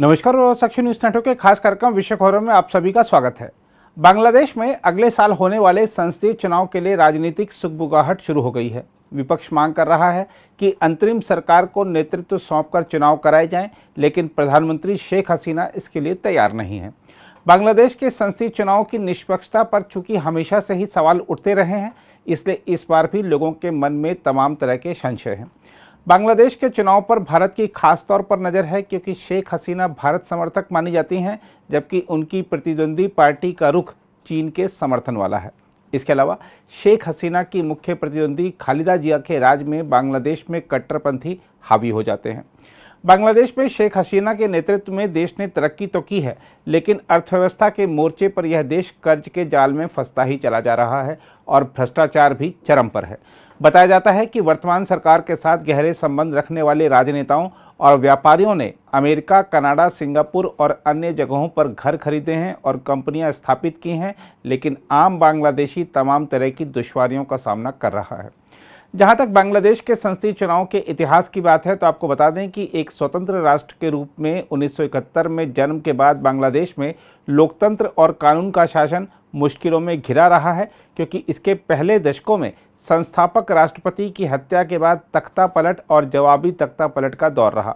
नमस्कार और साक्षी news network के खास कार्यक्रम विश्व खबरों में आप सभी का स्वागत है। बांग्लादेश में अगले साल होने वाले संसदीय चुनाव के लिए राजनीतिक सुगबुगाहट शुरू हो गई है। विपक्ष मांग कर रहा है कि अंतरिम सरकार को नेतृत्व सौंपकर चुनाव कराए जाएं, लेकिन प्रधानमंत्री शेख हसीना इसके लिए तैयार नहीं है। बांग्लादेश के संसदीय चुनाव की निष्पक्षता पर चूंकि हमेशा से ही सवाल उठते रहे हैं, इसलिए इस बार भी लोगों के मन में तमाम तरह के संशय हैं। बांग्लादेश के चुनाव पर भारत की खास तौर पर नज़र है, क्योंकि शेख हसीना भारत समर्थक मानी जाती हैं, जबकि उनकी प्रतिद्वंदी पार्टी का रुख चीन के समर्थन वाला है। इसके अलावा शेख हसीना की मुख्य प्रतिद्वंदी खालिदा जिया के राज में बांग्लादेश में कट्टरपंथी हावी हो जाते हैं। बांग्लादेश में शेख हसीना के नेतृत्व में देश ने तरक्की तो की है, लेकिन अर्थव्यवस्था के मोर्चे पर यह देश कर्ज के जाल में फंसता ही चला जा रहा है और भ्रष्टाचार भी चरम पर है। बताया जाता है कि वर्तमान सरकार के साथ गहरे संबंध रखने वाले राजनेताओं और व्यापारियों ने अमेरिका, कनाडा, सिंगापुर और अन्य जगहों पर घर खरीदे हैं और कंपनियां स्थापित की हैं, लेकिन आम बांग्लादेशी तमाम तरह की दुश्वारियों का सामना कर रहा है। जहां तक बांग्लादेश के संसदीय चुनाव के इतिहास की बात है, तो आपको बता दें कि एक स्वतंत्र राष्ट्र के रूप में 1971 में जन्म के बाद बांग्लादेश में लोकतंत्र और कानून का शासन मुश्किलों में घिरा रहा है, क्योंकि इसके पहले दशकों में संस्थापक राष्ट्रपति की हत्या के बाद तख्ता पलट और जवाबी तख्ता पलट का दौर रहा।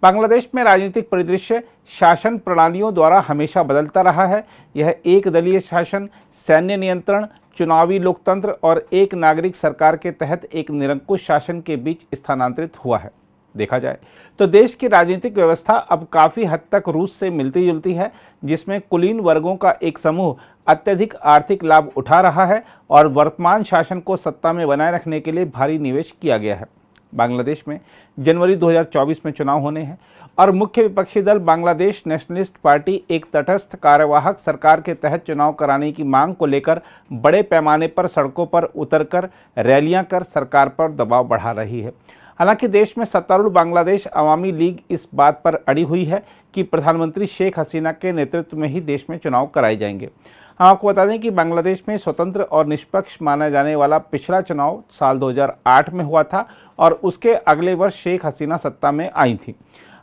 बांग्लादेश में राजनीतिक परिदृश्य शासन प्रणालियों द्वारा हमेशा बदलता रहा है। यह एक दलीय शासन, सैन्य नियंत्रण, चुनावी लोकतंत्र और एक नागरिक सरकार के तहत एक निरंकुश शासन के बीच स्थानांतरित हुआ है। देखा जाए तो देश की राजनीतिक व्यवस्था अब काफ़ी हद तक रूस से मिलती जुलती है, जिसमें कुलीन वर्गों का एक समूह अत्यधिक आर्थिक लाभ उठा रहा है और वर्तमान शासन को सत्ता में बनाए रखने के लिए भारी निवेश किया गया है। बांग्लादेश में जनवरी 2024 में चुनाव होने हैं और मुख्य विपक्षी दल बांग्लादेश नेशनलिस्ट पार्टी एक तटस्थ कार्यवाहक सरकार के तहत चुनाव कराने की मांग को लेकर बड़े पैमाने पर सड़कों पर उतरकर रैलियां कर सरकार पर दबाव बढ़ा रही है। हालांकि देश में सत्तारूढ़ बांग्लादेश अवामी लीग इस बात पर अड़ी हुई है कि प्रधानमंत्री शेख हसीना के नेतृत्व में ही देश में चुनाव कराए जाएंगे। हम आपको बता दें कि बांग्लादेश में स्वतंत्र और निष्पक्ष माना जाने वाला पिछला चुनाव साल 2008 में हुआ था और उसके अगले वर्ष शेख हसीना सत्ता में आई थी।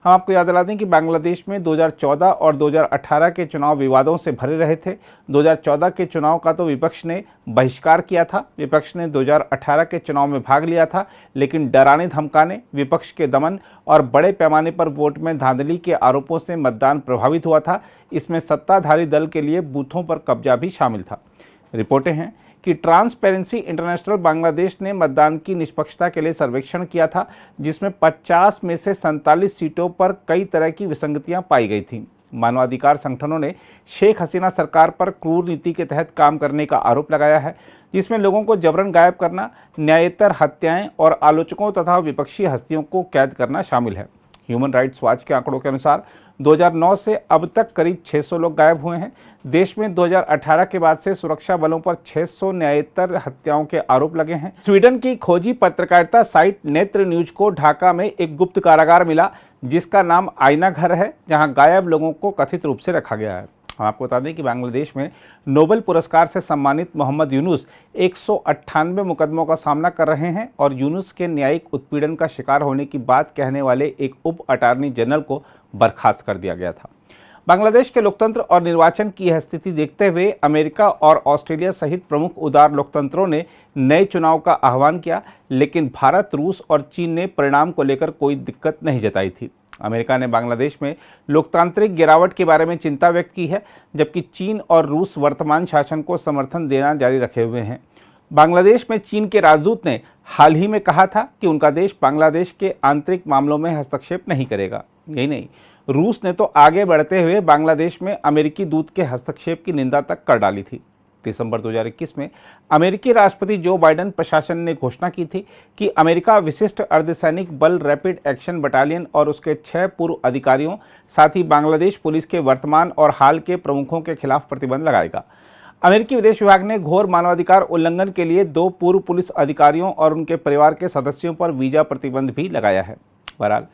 हम आपको याद दिला दें कि बांग्लादेश में 2014 और 2018 के चुनाव विवादों से भरे रहे थे। 2014 के चुनाव का तो विपक्ष ने बहिष्कार किया था। विपक्ष ने 2018 के चुनाव में भाग लिया था, लेकिन डराने धमकाने, विपक्ष के दमन और बड़े पैमाने पर वोट में धांधली के आरोपों से मतदान प्रभावित हुआ था। इसमें सत्ताधारी दल के लिए बूथों पर कब्जा भी शामिल था। रिपोर्टें हैं कि ट्रांसपेरेंसी इंटरनेशनल बांग्लादेश ने मतदान की निष्पक्षता के लिए सर्वेक्षण किया था, जिसमें 50 में से 47 सीटों पर कई तरह की विसंगतियां पाई गई थीं। मानवाधिकार संगठनों ने शेख हसीना सरकार पर क्रूर नीति के तहत काम करने का आरोप लगाया है, जिसमें लोगों को जबरन गायब करना, न्यायेतर हत्याएं और आलोचकों तथा विपक्षी हस्तियों को कैद करना शामिल है। ह्यूमन राइट्स वॉच के आंकड़ों के अनुसार 2009 से अब तक करीब 600 लोग गायब हुए हैं। देश में 2018 के बाद से सुरक्षा बलों पर 600 न्यायेतर हत्याओं के आरोप लगे हैं। स्वीडन की खोजी पत्रकारिता साइट नेत्र न्यूज को ढाका में एक गुप्त कारागार मिला, जिसका नाम आईना घर है, जहां गायब लोगों को कथित रूप से रखा गया है। हम आपको बता दें कि बांग्लादेश में नोबेल पुरस्कार से सम्मानित मोहम्मद यूनुस 198 मुकदमों का सामना कर रहे हैं और यूनुस के न्यायिक उत्पीड़न का शिकार होने की बात कहने वाले एक उप अटॉर्नी जनरल को बर्खास्त कर दिया गया था। बांग्लादेश के लोकतंत्र और निर्वाचन की यह स्थिति देखते हुए अमेरिका और ऑस्ट्रेलिया सहित प्रमुख उदार लोकतंत्रों ने नए चुनाव का आह्वान किया, लेकिन भारत, रूस और चीन ने परिणाम को लेकर कोई दिक्कत नहीं जताई थी। अमेरिका ने बांग्लादेश में लोकतांत्रिक गिरावट के बारे में चिंता व्यक्त की है, जबकि चीन और रूस वर्तमान शासन को समर्थन देना जारी रखे हुए हैं। बांग्लादेश में चीन के राजदूत ने हाल ही में कहा था कि उनका देश बांग्लादेश के आंतरिक मामलों में हस्तक्षेप नहीं करेगा। यही नहीं, रूस ने तो आगे बढ़ते हुए बांग्लादेश में अमेरिकी दूत के हस्तक्षेप की निंदा तक कर डाली थी। दिसंबर 2021 में अमेरिकी राष्ट्रपति जो बाइडेन प्रशासन ने घोषणा की थी कि अमेरिका विशिष्ट अर्धसैनिक बल रैपिड एक्शन बटालियन और उसके 6 पूर्व अधिकारियों, साथ ही बांग्लादेश पुलिस के वर्तमान और हाल के प्रमुखों के खिलाफ प्रतिबंध लगाएगा। अमेरिकी विदेश विभाग ने घोर मानवाधिकार उल्लंघन के लिए 2 पूर्व पुलिस अधिकारियों और उनके परिवार के सदस्यों पर वीजा प्रतिबंध भी लगाया है। बहरहाल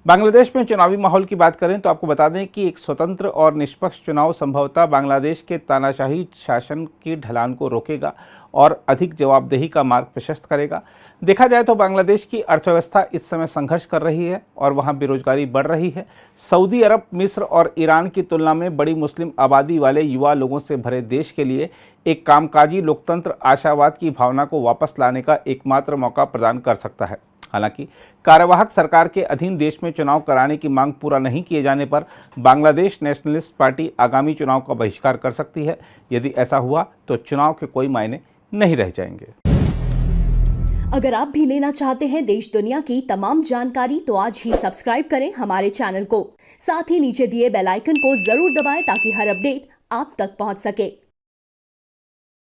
बांग्लादेश में चुनावी माहौल की बात करें तो आपको बता दें कि एक स्वतंत्र और निष्पक्ष चुनाव संभवतः बांग्लादेश के तानाशाही शासन की ढलान को रोकेगा और अधिक जवाबदेही का मार्ग प्रशस्त करेगा। देखा जाए तो बांग्लादेश की अर्थव्यवस्था इस समय संघर्ष कर रही है और वहां बेरोजगारी बढ़ रही है। सऊदी अरब, मिस्र और ईरान की तुलना में बड़ी मुस्लिम आबादी वाले युवा लोगों से भरे देश के लिए एक कामकाजी लोकतंत्र आशावाद की भावना को वापस लाने का एकमात्र मौका प्रदान कर सकता है। हालांकि कार्यवाहक सरकार के अधीन देश में चुनाव कराने की मांग पूरा नहीं किए जाने पर बांग्लादेश नेशनलिस्ट पार्टी आगामी चुनाव का बहिष्कार कर सकती है। यदि ऐसा हुआ तो चुनाव के कोई मायने नहीं रह जाएंगे। अगर आप भी लेना चाहते हैं देश दुनिया की तमाम जानकारी तो आज ही सब्सक्राइब करें हमारे चैनल को। साथ ही नीचे दिए बेल आइकन को जरूर दबाएं ताकि हर अपडेट आप तक पहुंच सके।